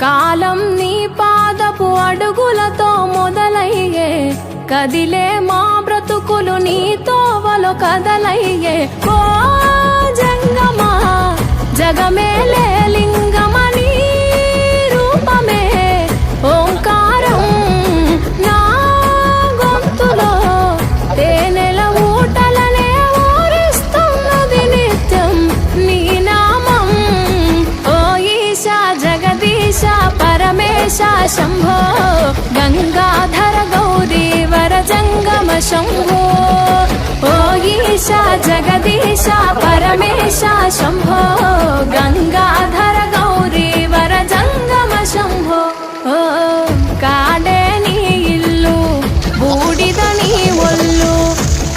కాలం నీ పాదపు అడుగులతో మొదలయ్యే, కదిలే మా బ్రతుకులు నీ తోవలో కదలయ్యే. ఓ జంగమా జగమేలే లింగమని రూపమే ఓంకారం నా గొంతులో తేనెల ఊటలనే ఊరిస్తున్నది నిత్యం నీ నామం. ఓ ఈశా జగదీశ పరమేశ శంభో గంగాధర గౌరీ వర జంగమ శంభో. ఓ ఈశా జగదీశ పరమేశ శంభో గంగాధర గౌరీ వర జంగమ శంభో. ఓ కాడే నీ ఇల్లు బూడిద నీ ఒళ్ళు,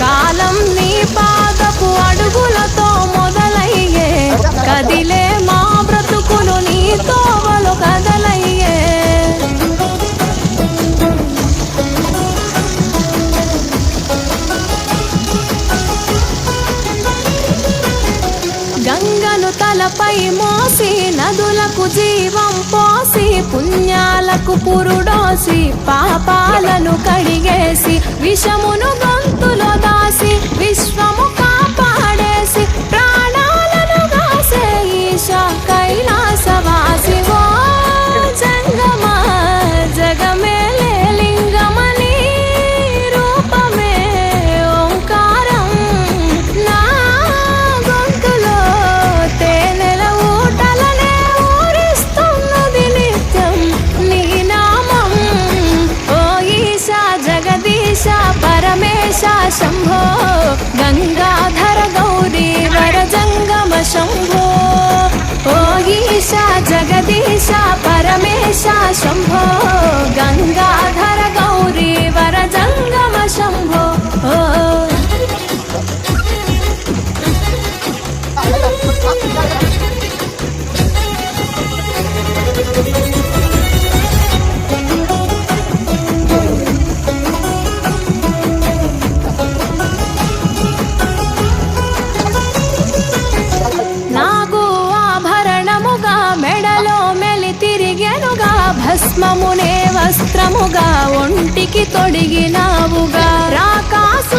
కాలం నీ పాదపు అడుగులతో మొదలయ్యే, కదిలే మా బ్రతుకులు నీ తోవలు కదలయ్యే. గంగను తలపై మోసి నదులకు జీవం పోసి, పుణ్యాలకు పురుడోసి పాపాలను కడిగేసి, విషమును గొంతులో దాసి విశ్వము కాపాడేసి, ప్రాణాలను గాసే ఈశా కైలాసవాసి. ఓ జంగమా జగమేలే లింగమని రూపమే ఓంకారం నా గొంతులో తేనెల ఊటలనే ఊరిస్తున్నది నిత్యం నీ నామం. ఓ ఈశా జగదీశ పరమేశ శంభో గంగాధర గౌరీ వర జంగమ శంభో. ఓ ఈశా జగదీశ పరమేశ శంభో గంగాధర గౌరీ వర జంగమ శంభో. నాగు ఆభరణముగా మెడలో మెలి తిరిగెనుగా, భస్మమునే వస్త్రముగా ఒంటికి తొడిగినావుగా, రాకాసు